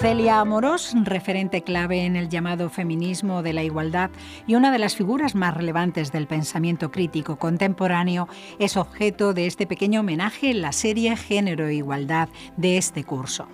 Celia Amorós, referente clave en el llamado feminismo de la igualdad y una de las figuras más relevantes del pensamiento crítico contemporáneo, es objeto de este pequeño homenaje en la serie Género e Igualdad de este curso.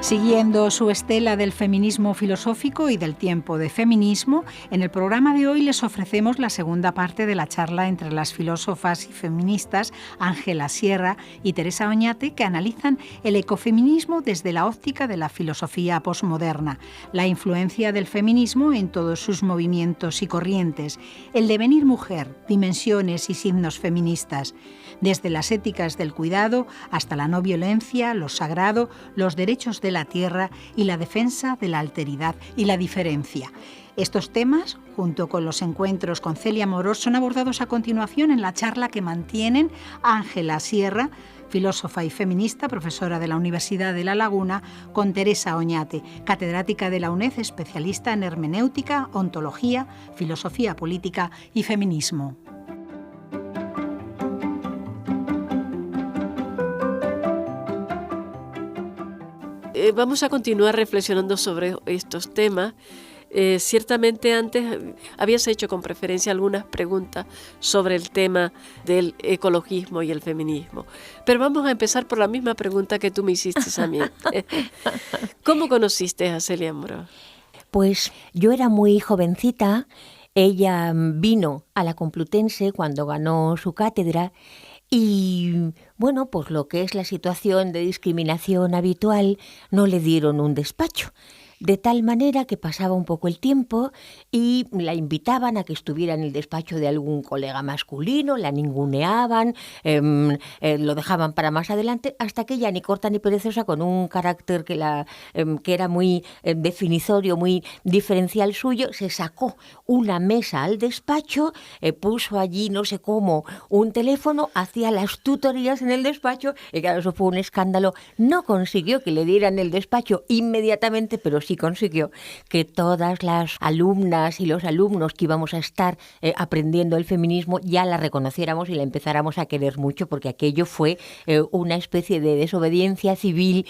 Siguiendo su estela del feminismo filosófico y del tiempo de feminismo, en el programa de hoy les ofrecemos la segunda parte de la charla entre las filósofas y feministas Ángela Sierra y Teresa Oñate, que analizan el ecofeminismo desde la óptica de la filosofía posmoderna, la influencia del feminismo en todos sus movimientos y corrientes, el devenir mujer, dimensiones y signos feministas, desde las éticas del cuidado hasta la no violencia, lo sagrado, los derechos de la tierra y la defensa de la alteridad y la diferencia. Estos temas, junto con los encuentros con Celia Amorós, son abordados a continuación en la charla que mantienen Ángela Sierra, filósofa y feminista, profesora de la Universidad de La Laguna, con Teresa Oñate, catedrática de la UNED, especialista en hermenéutica, ontología, filosofía política y feminismo. Vamos a continuar reflexionando sobre estos temas. Ciertamente antes habías hecho con preferencia algunas preguntas sobre el tema del ecologismo y el feminismo. Pero vamos a empezar por la misma pregunta que tú me hiciste a mí. ¿Cómo conociste a Celia Amorós? Pues yo era muy jovencita. Ella vino a la Complutense cuando ganó su cátedra. Y bueno, pues lo que es la situación de discriminación habitual, no le dieron un despacho. De tal manera que pasaba un poco el tiempo y la invitaban a que estuviera en el despacho de algún colega masculino, la ninguneaban, lo dejaban para más adelante, hasta que ella, ni corta ni perezosa, con un carácter que era muy definitorio, muy diferencial suyo, se sacó una mesa al despacho, puso allí, no sé cómo, un teléfono, hacía las tutorías en el despacho, y claro, eso fue un escándalo. No consiguió que le dieran el despacho inmediatamente, pero sí consiguió que todas las alumnas y los alumnos que íbamos a estar aprendiendo el feminismo ya la reconociéramos y la empezáramos a querer mucho, porque aquello fue una especie de desobediencia civil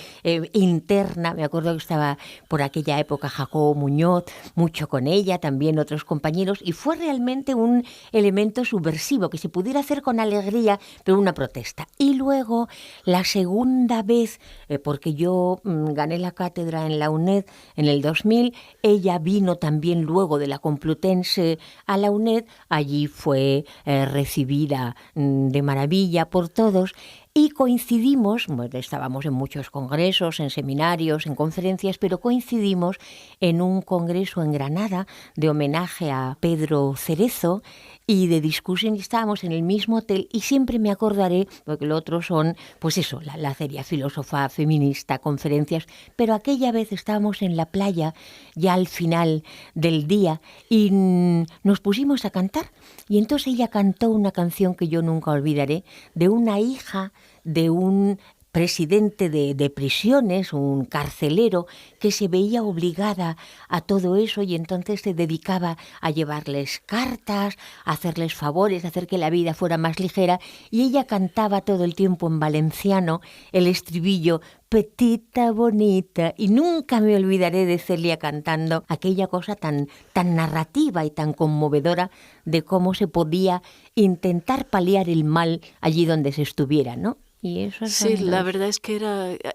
interna. Me acuerdo que estaba por aquella época Jacobo Muñoz, mucho con ella, también otros compañeros, y fue realmente un elemento subversivo que se pudiera hacer con alegría, pero una protesta. Y luego, la segunda vez, porque yo gané la cátedra en la UNED en el 2000, ella vino también luego de la Complutense a la UNED, allí fue recibida de maravilla por todos. Y coincidimos, bueno, estábamos en muchos congresos, en seminarios, en conferencias, pero coincidimos en un congreso en Granada de homenaje a Pedro Cerezo y de discusión, y estábamos en el mismo hotel, y siempre me acordaré, porque lo otro son, pues eso, la seria filósofa feminista, conferencias, pero aquella vez estábamos en la playa ya al final del día y nos pusimos a cantar, y entonces ella cantó una canción que yo nunca olvidaré, de una hija de un presidente de prisiones, un carcelero, que se veía obligada a todo eso, y entonces se dedicaba a llevarles cartas, a hacerles favores, a hacer que la vida fuera más ligera, y ella cantaba todo el tiempo en valenciano el estribillo petita bonita, y nunca me olvidaré de Celia cantando aquella cosa tan narrativa y tan conmovedora de cómo se podía intentar paliar el mal allí donde se estuviera, ¿no? Y eso sí, la verdad es que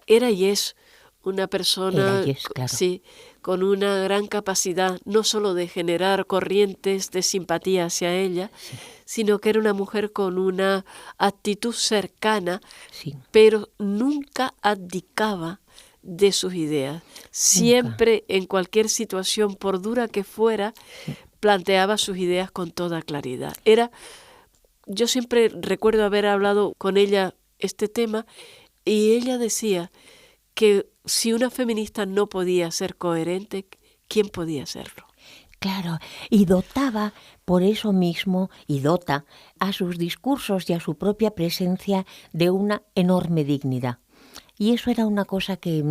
era y es una persona claro. Sí, con una gran capacidad no solo de generar corrientes de simpatía hacia ella, sí, sino que era una mujer con una actitud cercana, sí, pero nunca abdicaba de sus ideas. Siempre, en cualquier situación, por dura que fuera, sí, planteaba sus ideas con toda claridad. Yo siempre recuerdo haber hablado con ella este tema, y ella decía que si una feminista no podía ser coherente, ¿quién podía serlo? Claro, y dotaba por eso mismo, y dota a sus discursos y a su propia presencia de una enorme dignidad. Y eso era una cosa que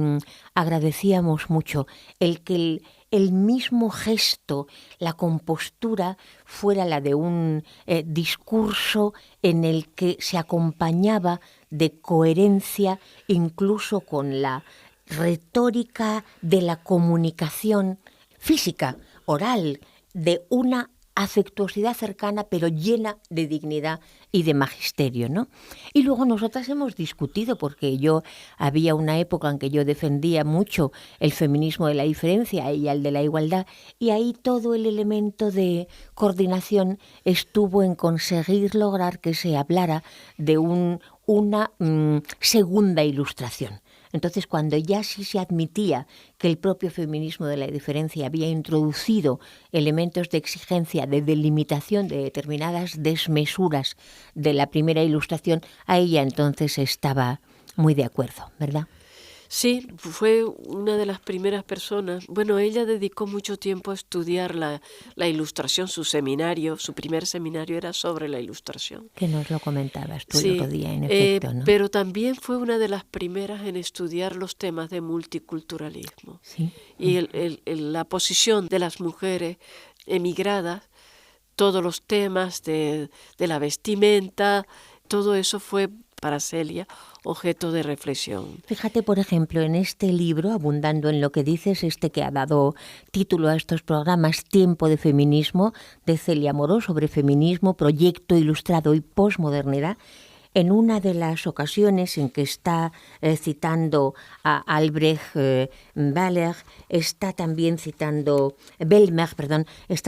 agradecíamos mucho, el que el mismo gesto, la compostura, fuera la de un discurso en el que se acompañaba de coherencia incluso con la retórica de la comunicación física, oral, de una afectuosidad cercana pero llena de dignidad y de magisterio, ¿no? Y luego nosotras hemos discutido, porque había una época en que yo defendía mucho el feminismo de la diferencia y el de la igualdad, y ahí todo el elemento de coordinación estuvo en conseguir lograr que se hablara de una segunda ilustración. Entonces, cuando ya sí se admitía que el propio feminismo de la diferencia había introducido elementos de exigencia, de delimitación de determinadas desmesuras de la primera ilustración, a ella entonces estaba muy de acuerdo, ¿verdad? Sí, fue una de las primeras personas. Bueno, ella dedicó mucho tiempo a estudiar la ilustración, su primer seminario era sobre la ilustración. Que nos lo comentabas tú Sí, el otro día, en efecto, ¿no? pero también fue una de las primeras en estudiar los temas de multiculturalismo. Sí. Y la posición de las mujeres emigradas, todos los temas de la vestimenta, todo eso fue para Celia objeto de reflexión. Fíjate, por ejemplo, en este libro, abundando en lo que dices, que ha dado título a estos programas, Tiempo de Feminismo, de Celia Morós, sobre feminismo, proyecto ilustrado y posmodernidad, en una de las ocasiones en que está citando a Albrecht Belmer, está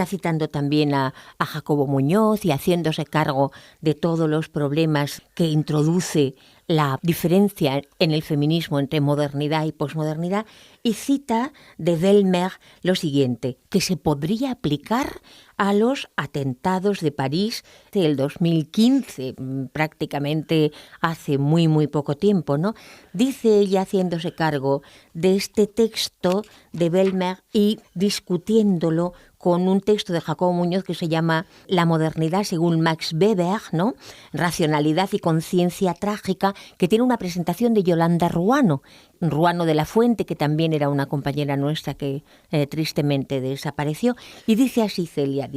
citando también a Jacobo Muñoz y haciéndose cargo de todos los problemas que introduce la diferencia en el feminismo entre modernidad y posmodernidad, y cita de Belmer lo siguiente, que se podría aplicar a los atentados de París del 2015, prácticamente hace muy, muy poco tiempo, ¿no? Dice ella, haciéndose cargo de este texto de Belmer y discutiéndolo con un texto de Jacobo Muñoz que se llama La modernidad según Max Weber, ¿no? Racionalidad y conciencia trágica, que tiene una presentación de Yolanda Ruano de la Fuente, que también era una compañera nuestra que tristemente desapareció. Y dice así Celia,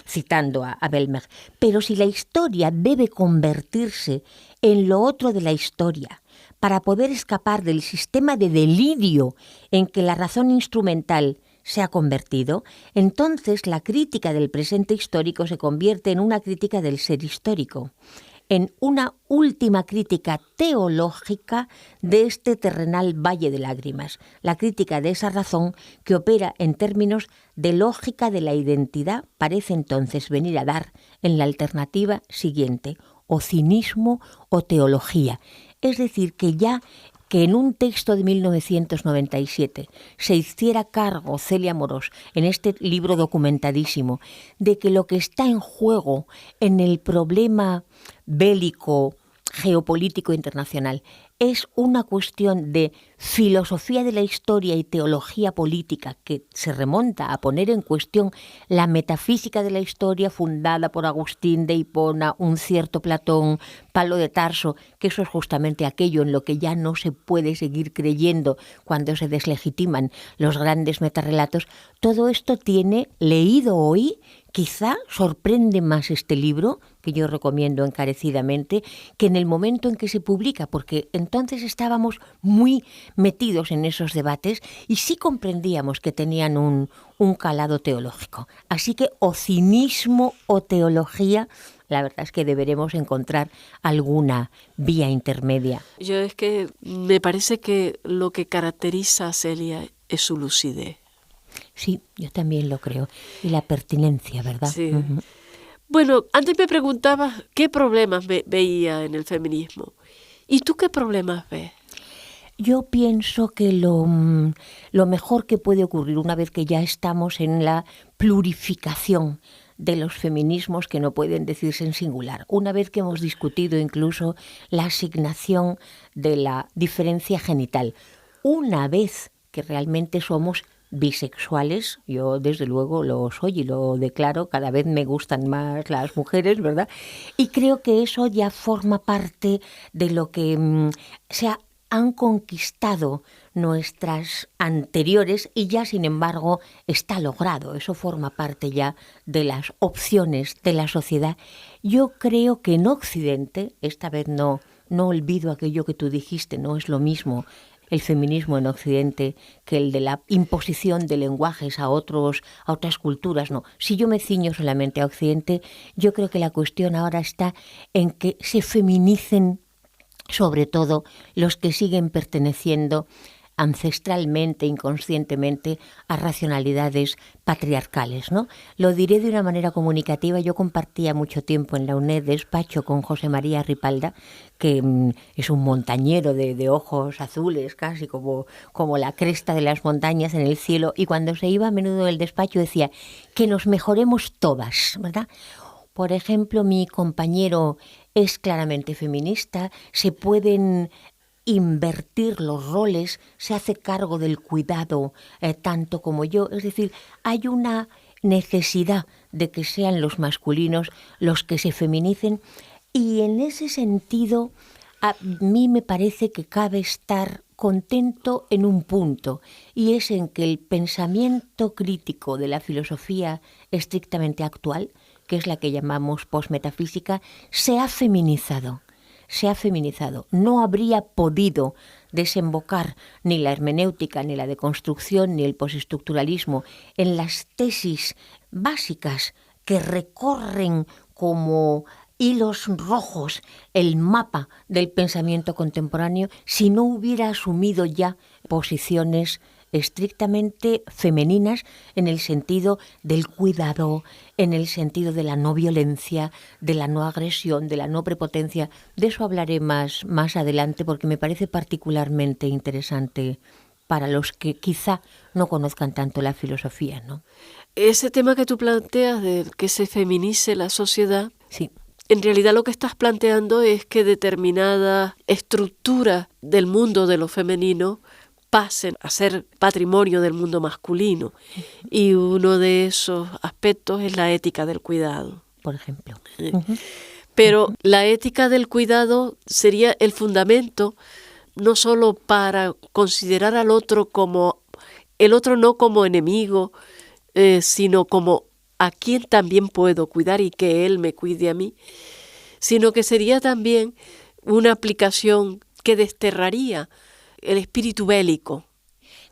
citando a Belmer, pero si la historia debe convertirse en lo otro de la historia, para poder escapar del sistema de delirio en que la razón instrumental se ha convertido, entonces la crítica del presente histórico se convierte en una crítica del ser histórico, en una última crítica teológica de este terrenal valle de lágrimas, la crítica de esa razón que opera en términos de lógica de la identidad parece entonces venir a dar en la alternativa siguiente, o cinismo o teología. Es decir, que en un texto de 1997 se hiciera cargo Celia Morós, en este libro documentadísimo, de que lo que está en juego en el problema bélico geopolítico internacional es una cuestión de filosofía de la historia y teología política que se remonta a poner en cuestión la metafísica de la historia fundada por Agustín de Hipona, un cierto Platón, Palo de Tarso, que eso es justamente aquello en lo que ya no se puede seguir creyendo cuando se deslegitiman los grandes metarrelatos. Todo esto tiene, leído hoy, quizá sorprende más este libro, que yo recomiendo encarecidamente, que en el momento en que se publica, porque entonces estábamos muy metidos en esos debates y sí comprendíamos que tenían un calado teológico. Así que o cinismo o teología, la verdad es que deberemos encontrar alguna vía intermedia. Yo es que me parece que lo que caracteriza a Celia es su lucidez. Sí, yo también lo creo. Y la pertinencia, ¿verdad? Sí. Uh-huh. Bueno, antes me preguntabas qué problemas veía en el feminismo. ¿Y tú qué problemas ves? Yo pienso que lo mejor que puede ocurrir una vez que ya estamos en la plurificación de los feminismos, que no pueden decirse en singular, una vez que hemos discutido incluso la asignación de la diferencia genital, una vez que realmente somos bisexuales, yo desde luego lo soy y lo declaro, cada vez me gustan más las mujeres, ¿verdad? Y creo que eso ya forma parte de lo que han conquistado nuestras anteriores y ya sin embargo está logrado, eso forma parte ya de las opciones de la sociedad. Yo creo que en Occidente, esta vez no no olvido aquello que tú dijiste, no es lo mismo el feminismo en Occidente que el de la imposición de lenguajes a otras culturas, no. Si yo me ciño solamente a Occidente, yo creo que la cuestión ahora está en que se feminicen sobre todo los que siguen perteneciendo ancestralmente, inconscientemente, a racionalidades patriarcales, ¿no? Lo diré de una manera comunicativa. Yo compartía mucho tiempo en la UNED despacho con José María Ripalda, que es un montañero de ojos azules, casi como la cresta de las montañas en el cielo, y cuando se iba a menudo del despacho decía que nos mejoremos todas, ¿verdad? Por ejemplo, mi compañero es claramente feminista, se pueden invertir los roles, se hace cargo del cuidado tanto como yo. Es decir, hay una necesidad de que sean los masculinos los que se feminicen, y en ese sentido a mí me parece que cabe estar contento en un punto, y es en que el pensamiento crítico de la filosofía estrictamente actual, que es la que llamamos posmetafísica, se ha feminizado. No habría podido desembocar ni la hermenéutica, ni la deconstrucción, ni el postestructuralismo en las tesis básicas que recorren como hilos rojos el mapa del pensamiento contemporáneo si no hubiera asumido ya posiciones estrictamente femeninas en el sentido del cuidado, en el sentido de la no violencia, de la no agresión, de la no prepotencia. De eso hablaré más adelante, porque me parece particularmente interesante para los que quizá no conozcan tanto la filosofía, ¿no? Ese tema que tú planteas de que se feminice la sociedad, sí. En realidad lo que estás planteando es que determinada estructura del mundo de lo femenino pasen a ser patrimonio del mundo masculino. Y uno de esos aspectos es la ética del cuidado. Por ejemplo. Pero la ética del cuidado sería el fundamento no solo para considerar al otro como, el otro no como enemigo, sino como a quien también puedo cuidar y que él me cuide a mí, sino que sería también una aplicación que desterraría el espíritu bélico.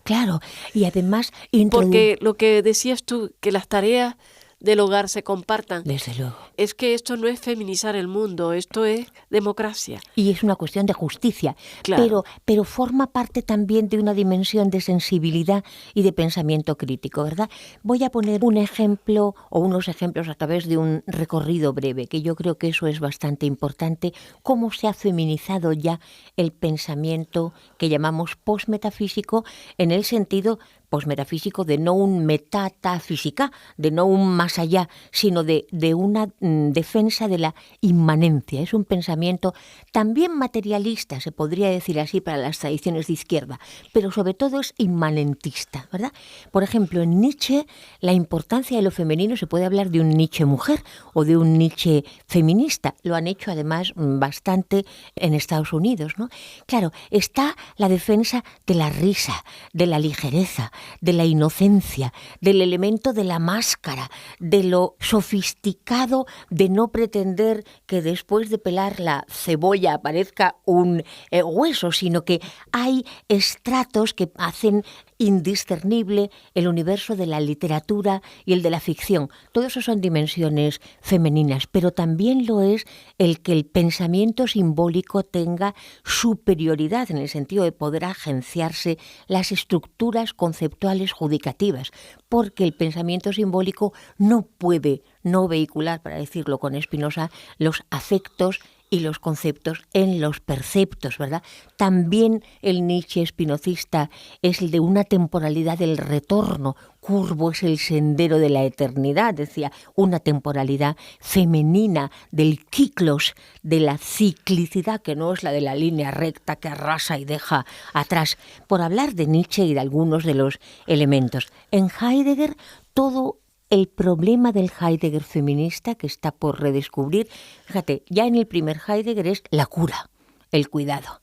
Claro, y además... Porque lo que decías tú, que las tareas del hogar se compartan. Desde luego. Es que esto no es feminizar el mundo, esto es democracia. Y es una cuestión de justicia. Claro. Pero forma parte también de una dimensión de sensibilidad y de pensamiento crítico, ¿verdad? Voy a poner un ejemplo o unos ejemplos a través de un recorrido breve, que yo creo que eso es bastante importante, cómo se ha feminizado ya el pensamiento que llamamos posmetafísico, en el sentido posmetafísico de no un metatafísica, de no un más allá, sino de una defensa de la inmanencia. Es un pensamiento también materialista, se podría decir así para las tradiciones de izquierda, pero sobre todo es inmanentista, ¿verdad? Por ejemplo, en Nietzsche, la importancia de lo femenino, se puede hablar de un Nietzsche mujer o de un Nietzsche feminista. Lo han hecho además bastante en Estados Unidos, ¿no? Claro, está la defensa de la risa, de la ligereza, de la inocencia, del elemento de la máscara, de lo sofisticado, de no pretender que después de pelar la cebolla aparezca un hueso, sino que hay estratos que hacen indiscernible el universo de la literatura y el de la ficción. Todo eso son dimensiones femeninas, pero también lo es el que el pensamiento simbólico tenga superioridad en el sentido de poder agenciarse las estructuras conceptuales judicativas, porque el pensamiento simbólico no puede no vehicular, para decirlo con Spinoza, los afectos y los conceptos en los perceptos, ¿verdad? También el Nietzsche spinozista es el de una temporalidad del retorno. Curvo es el sendero de la eternidad, decía, una temporalidad femenina del kyklos, de la ciclicidad, que no es la de la línea recta que arrasa y deja atrás, por hablar de Nietzsche y de algunos de los elementos. En Heidegger, todo el problema del Heidegger feminista que está por redescubrir, fíjate, ya en el primer Heidegger es la cura, el cuidado.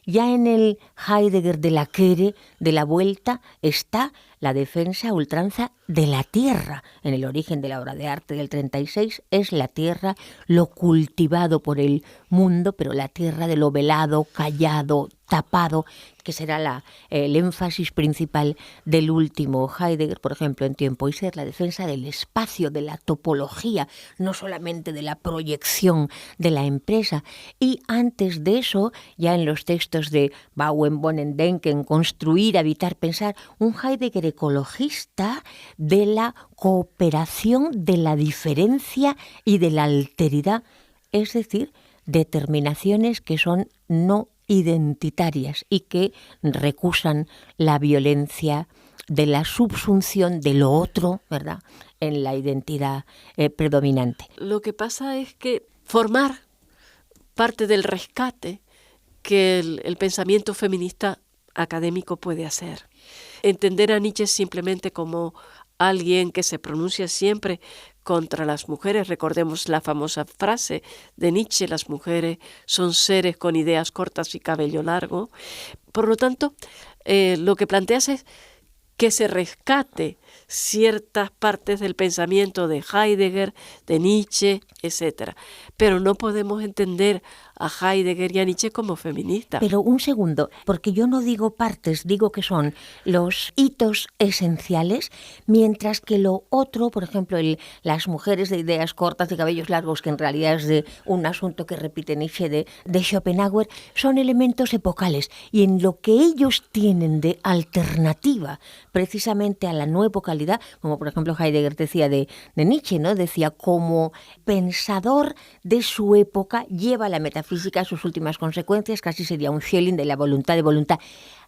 Ya en el Heidegger de la Quere, de la vuelta, está la defensa a ultranza de la tierra. En el origen de la obra de arte del 36 es la tierra, lo cultivado por el mundo, pero la tierra de lo velado, callado, tapado, que será el énfasis principal del último Heidegger, por ejemplo, en Tiempo y Ser, la defensa del espacio, de la topología, no solamente de la proyección de la empresa. Y antes de eso, ya en los textos de Bauen, Bonen, Denken, Construir, Habitar, Pensar, un Heidegger ecologista de la cooperación, de la diferencia y de la alteridad, es decir, determinaciones que son no identitarias y que recusan la violencia de la subsunción de lo otro, ¿verdad?, en la identidad predominante. Lo que pasa es que formar parte del rescate que el pensamiento feminista académico puede hacer. Entender a Nietzsche simplemente como alguien que se pronuncia siempre contra las mujeres. Recordemos la famosa frase de Nietzsche: las mujeres son seres con ideas cortas y cabello largo. Por lo tanto, lo que planteas es que se rescate ciertas partes del pensamiento de Heidegger, de Nietzsche, etc. Pero no podemos entender a Heidegger y a Nietzsche como feministas. Pero un segundo, porque yo no digo partes, digo que son los hitos esenciales, mientras que lo otro, por ejemplo, las mujeres de ideas cortas, de cabellos largos, que en realidad es de un asunto que repite Nietzsche de Schopenhauer, son elementos epocales. Y en lo que ellos tienen de alternativa precisamente a la no epocalidad, como por ejemplo Heidegger decía de Nietzsche, ¿no? Decía, como pensador de su época, lleva la metafísica a sus últimas consecuencias, casi sería un Schelling de la voluntad de voluntad.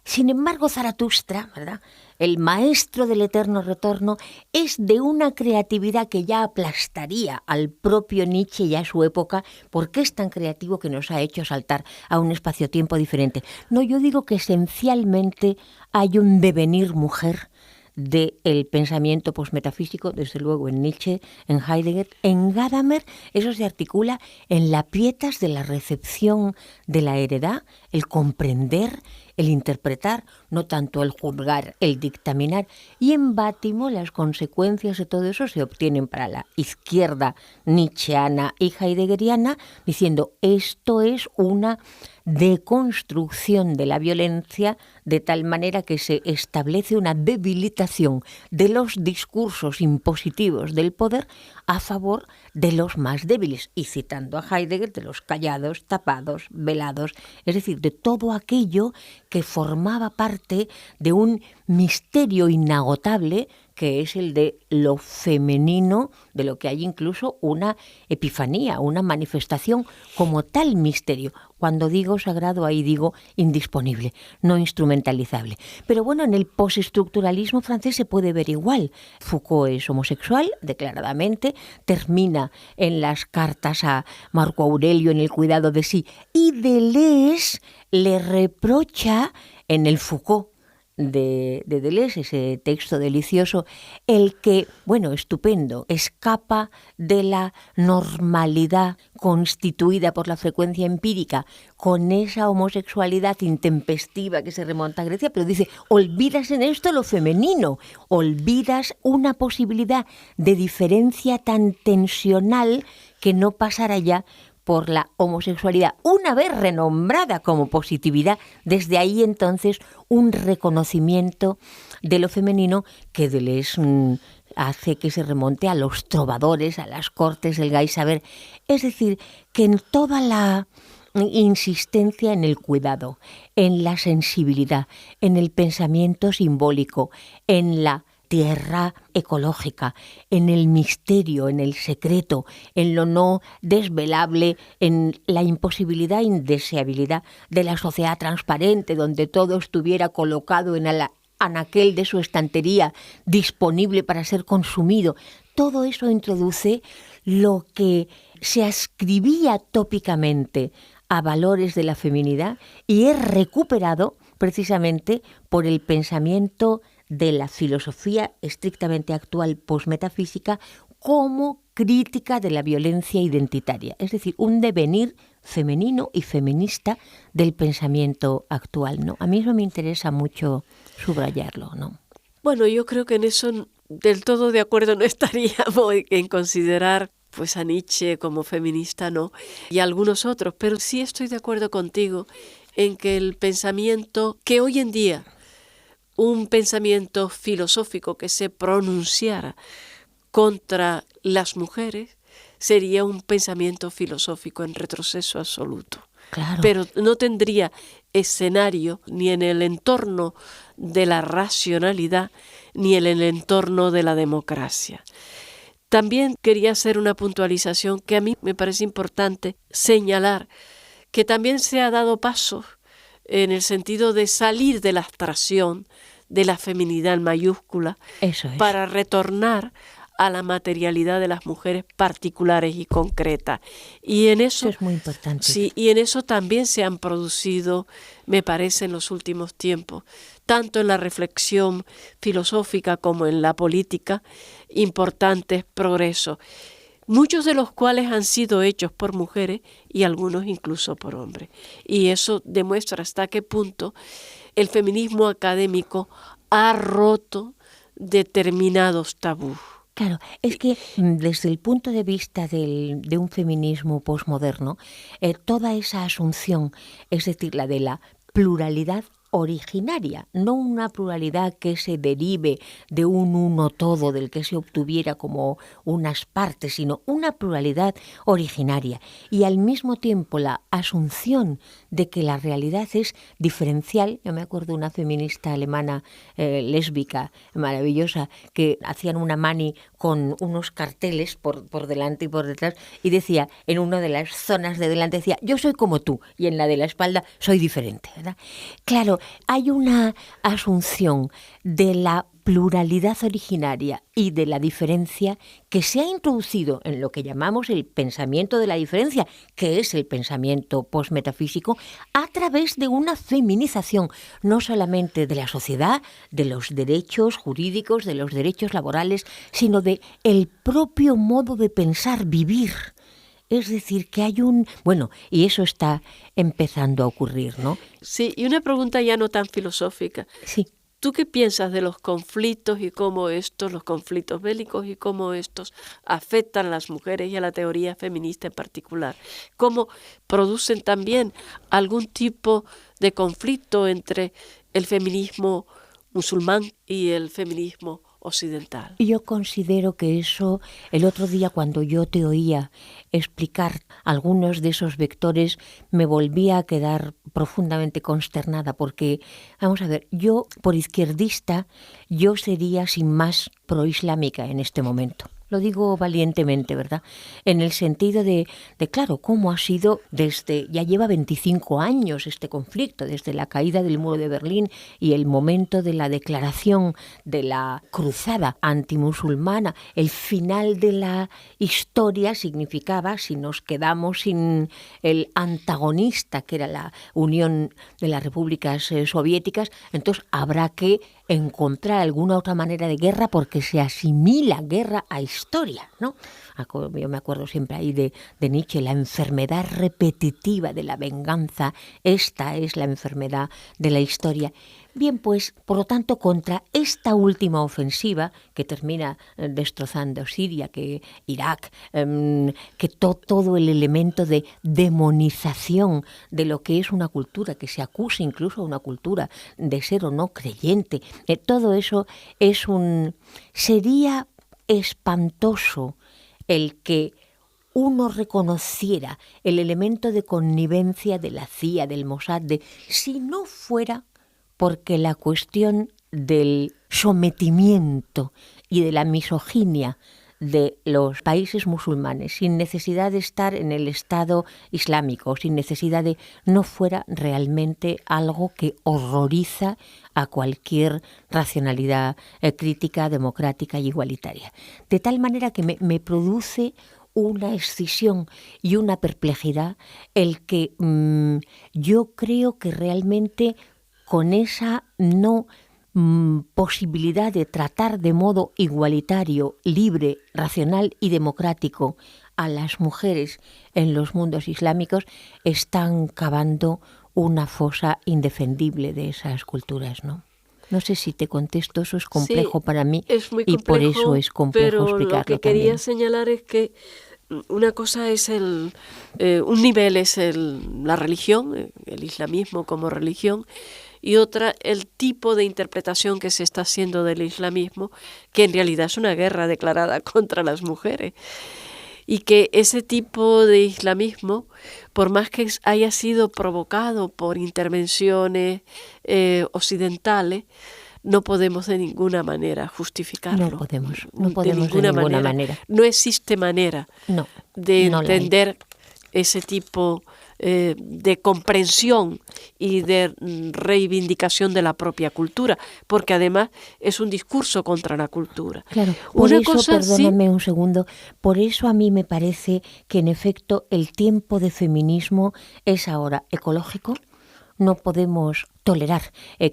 Sin embargo, Zaratustra, ¿verdad?, el maestro del eterno retorno, es de una creatividad que ya aplastaría al propio Nietzsche y a su época, porque es tan creativo que nos ha hecho saltar a un espacio-tiempo diferente. No, yo digo que esencialmente hay un devenir mujer del pensamiento posmetafísico, desde luego en Nietzsche, en Heidegger. En Gadamer eso se articula en la pietas de la recepción de la heredad, el comprender, el interpretar, no tanto el juzgar, el dictaminar. Y en Bátimo las consecuencias de todo eso se obtienen para la izquierda nietzscheana y heideggeriana, diciendo esto es una deconstrucción de la violencia de tal manera que se establece una debilitación de los discursos impositivos del poder a favor de los más débiles, y citando a Heidegger, de los callados, tapados, velados, es decir, de todo aquello que formaba parte de un misterio inagotable que es el de lo femenino, de lo que hay incluso una epifanía, una manifestación como tal misterio. Cuando digo sagrado, ahí digo indisponible, no instrumentalizable. Pero bueno, en el postestructuralismo francés se puede ver igual. Foucault es homosexual, declaradamente, termina en las cartas a Marco Aurelio en el cuidado de sí, y Deleuze le reprocha en el Foucault de Deleuze, ese texto delicioso, el que, bueno, estupendo, escapa de la normalidad constituida por la frecuencia empírica con esa homosexualidad intempestiva que se remonta a Grecia, pero dice, olvidas en esto lo femenino, olvidas una posibilidad de diferencia tan tensional que no pasará ya por la homosexualidad, una vez renombrada como positividad. Desde ahí entonces un reconocimiento de lo femenino que Deleuze hace que se remonte a los trovadores, a las cortes del gai saber. Es decir, que en toda la insistencia en el cuidado, en la sensibilidad, en el pensamiento simbólico, en la tierra ecológica, en el misterio, en el secreto, en lo no desvelable, en la imposibilidad e indeseabilidad de la sociedad transparente, donde todo estuviera colocado en el anaquel de su estantería, disponible para ser consumido. Todo eso introduce lo que se ascribía tópicamente a valores de la feminidad y es recuperado precisamente por el pensamiento de la filosofía estrictamente actual posmetafísica como crítica de la violencia identitaria, es decir, un devenir femenino y feminista del pensamiento actual, ¿no? A mí eso me interesa mucho subrayarlo, ¿no? Bueno, yo creo que en eso del todo de acuerdo no estaríamos en considerar pues a Nietzsche como feminista, no, y a algunos otros, pero sí estoy de acuerdo contigo en que el pensamiento que hoy en día, un pensamiento filosófico que se pronunciara contra las mujeres, sería un pensamiento filosófico en retroceso absoluto. Claro. Pero no tendría escenario ni en el entorno de la racionalidad ni en el entorno de la democracia. También quería hacer una puntualización que a mí me parece importante señalar, que también se ha dado paso en el sentido de salir de la abstracción de la feminidad en mayúscula para retornar a la materialidad de las mujeres particulares y concretas. Y en eso es muy importante. Sí, y en eso también se han producido, me parece, en los últimos tiempos, tanto en la reflexión filosófica como en la política, importantes progresos, muchos de los cuales han sido hechos por mujeres y algunos incluso por hombres. Y eso demuestra hasta qué punto el feminismo académico ha roto determinados tabús. Claro, es que desde el punto de vista de un feminismo posmoderno, toda esa asunción, es decir, la de la pluralidad originaria, no una pluralidad que se derive de un uno todo del que se obtuviera como unas partes, sino una pluralidad originaria y al mismo tiempo la asunción de que la realidad es diferencial. Yo me acuerdo de una feminista alemana lésbica maravillosa que hacían una mani con unos carteles por delante y por detrás y decía, en una de las zonas de delante decía, yo soy como tú, y en la de la espalda soy diferente, ¿verdad? Claro, hay una asunción de la pluralidad originaria y de la diferencia que se ha introducido en lo que llamamos el pensamiento de la diferencia, que es el pensamiento postmetafísico, a través de una feminización, no solamente de la sociedad, de los derechos jurídicos, de los derechos laborales, sino de el propio modo de pensar, vivir. Es decir, que hay bueno, y eso está empezando a ocurrir, ¿no? Sí, y una pregunta ya no tan filosófica. Sí. ¿Tú qué piensas de los conflictos y cómo los conflictos bélicos y cómo estos afectan a las mujeres y a la teoría feminista en particular? ¿Cómo producen también algún tipo de conflicto entre el feminismo musulmán y el feminismo occidental? Yo considero que eso, el otro día cuando yo te oía explicar algunos de esos vectores, me volvía a quedar profundamente consternada porque, vamos a ver, yo por izquierdista, yo sería sin más proislámica en este momento. Lo digo valientemente, ¿verdad? En el sentido de claro, cómo ha sido ya lleva 25 años este conflicto, desde la caída del muro de Berlín y el momento de la declaración de la cruzada antimusulmana. El final de la historia significaba, si nos quedamos sin el antagonista, que era la Unión de las Repúblicas Soviéticas, entonces habrá que encontrar alguna otra manera de guerra porque se asimila guerra a historia, ¿no? Yo me acuerdo siempre ahí de Nietzsche, la enfermedad repetitiva de la venganza, esta es la enfermedad de la historia. Bien, pues, por lo tanto, contra esta última ofensiva que termina destrozando Siria, que Irak, que todo el elemento de demonización de lo que es una cultura, que se acuse incluso a una cultura de ser o no creyente, todo eso sería espantoso el que uno reconociera el elemento de connivencia de la CIA, del Mossad, si no fuera porque la cuestión del sometimiento y de la misoginia de los países musulmanes, sin necesidad de estar en el Estado Islámico, sin necesidad no fuera realmente algo que horroriza a cualquier racionalidad crítica, democrática y igualitaria. De tal manera que me produce una escisión y una perplejidad el que yo creo que realmente con esa no posibilidad de tratar de modo igualitario, libre, racional y democrático a las mujeres en los mundos islámicos, están cavando una fosa indefendible de esas culturas, ¿no? No sé si te contesto, eso es complejo para mí, es muy complejo, y por eso es complejo pero explicarlo lo que quería también. señalar es que una cosa es un nivel es la religión, el islamismo como religión, y otra el tipo de interpretación que se está haciendo del islamismo, que en realidad es una guerra declarada contra las mujeres. Y que ese tipo de islamismo, por más que haya sido provocado por intervenciones occidentales, no podemos de ninguna manera justificarlo. No podemos de ninguna manera. No existe manera de entender ese tipo de comprensión y de reivindicación de la propia cultura, porque además es un discurso contra la cultura. Claro, por eso, perdóname un segundo, por eso a mí me parece que en efecto el tiempo de feminismo es ahora ecológico. No podemos tolerar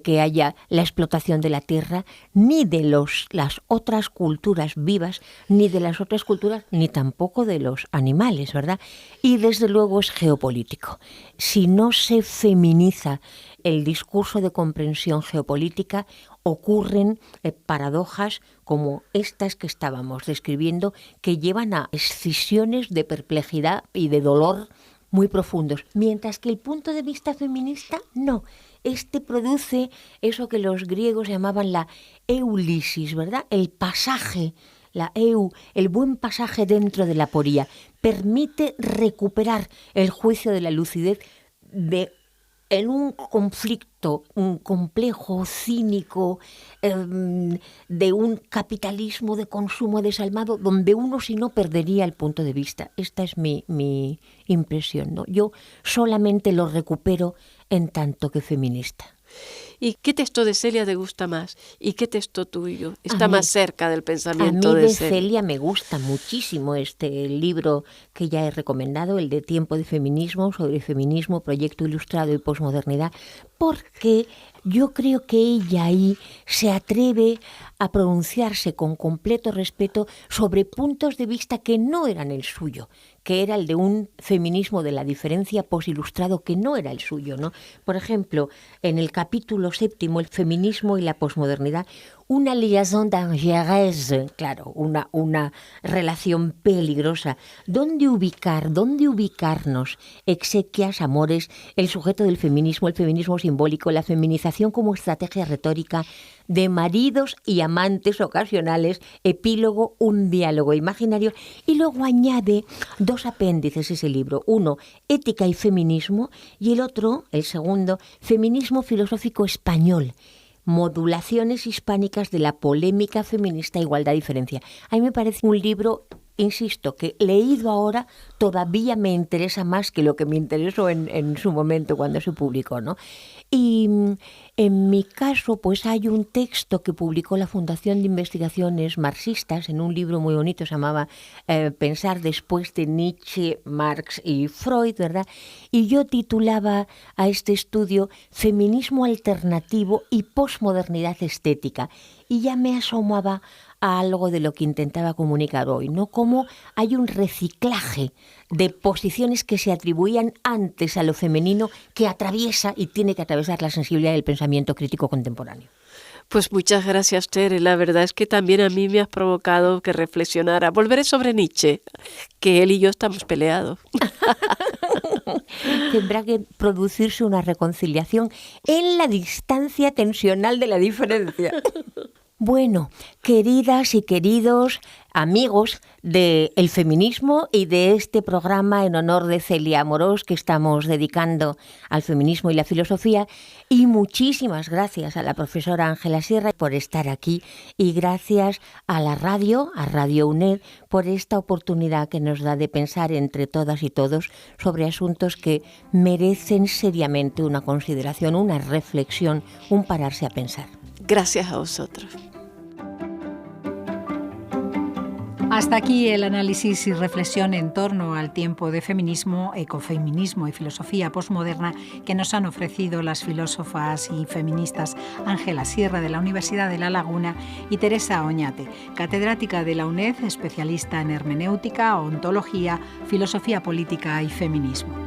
que haya la explotación de la tierra, ni de las otras culturas vivas, ni de las otras culturas, ni tampoco de los animales, ¿verdad? Y desde luego es geopolítico. Si no se feminiza el discurso de comprensión geopolítica, ocurren paradojas como estas que estábamos describiendo, que llevan a escisiones de perplejidad y de dolor muy profundos, mientras que el punto de vista feminista no. Este produce eso que los griegos llamaban la eulisis, ¿verdad? El pasaje, el buen pasaje dentro de la aporía, permite recuperar el juicio de la lucidez en un conflicto, un complejo, cínico, de un capitalismo de consumo desalmado, donde uno si no perdería el punto de vista. Esta es mi impresión, ¿no? Yo solamente lo recupero en tanto que feminista. ¿Y qué texto de Celia te gusta más? ¿Y qué texto tuyo está más cerca del pensamiento de Celia? A mí de Celia me gusta muchísimo este libro que ya he recomendado, el de Tiempo de Feminismo, sobre feminismo, proyecto ilustrado y posmodernidad, porque yo creo que ella ahí se atreve a pronunciarse con completo respeto sobre puntos de vista que no eran el suyo, que era el de un feminismo de la diferencia posilustrado que no era el suyo, ¿no? Por ejemplo, en el capítulo 7, el feminismo y la posmodernidad, una liaison dangereuse, claro, una relación peligrosa. ¿Dónde ubicarnos? Exequias, amores, el sujeto del feminismo, el feminismo simbólico, la feminización como estrategia retórica de maridos y amantes ocasionales, epílogo, un diálogo imaginario, y luego añade 2 apéndices ese libro, uno, Ética y feminismo, y el otro, el segundo, Feminismo filosófico español, modulaciones hispánicas de la polémica feminista, igualdad, diferencia. A mí me parece un libro, insisto, que leído ahora todavía me interesa más que lo que me interesó en su momento cuando se publicó, ¿no? Y en mi caso, pues hay un texto que publicó la Fundación de Investigaciones Marxistas en un libro muy bonito, se llamaba Pensar después de Nietzsche, Marx y Freud, ¿verdad? Y yo titulaba a este estudio Feminismo alternativo y posmodernidad estética. Y ya me asomaba a algo de lo que intentaba comunicar hoy, ¿no? Cómo hay un reciclaje de posiciones que se atribuían antes a lo femenino que atraviesa y tiene que atravesar la sensibilidad del pensamiento crítico contemporáneo. Pues muchas gracias, Tere. La verdad es que también a mí me has provocado que reflexionara. Volveré sobre Nietzsche, que él y yo estamos peleados. Tendrá que producirse una reconciliación en la distancia tensional de la diferencia. Bueno, queridas y queridos amigos del feminismo y de este programa en honor de Celia Amorós que estamos dedicando al feminismo y la filosofía, y muchísimas gracias a la profesora Ángela Sierra por estar aquí, y gracias a la radio, a Radio UNED, por esta oportunidad que nos da de pensar entre todas y todos sobre asuntos que merecen seriamente una consideración, una reflexión, un pararse a pensar. Gracias a vosotros. Hasta aquí el análisis y reflexión en torno al tiempo de feminismo, ecofeminismo y filosofía posmoderna que nos han ofrecido las filósofas y feministas Ángela Sierra de la Universidad de La Laguna y Teresa Oñate, catedrática de la UNED, especialista en hermenéutica, ontología, filosofía política y feminismo.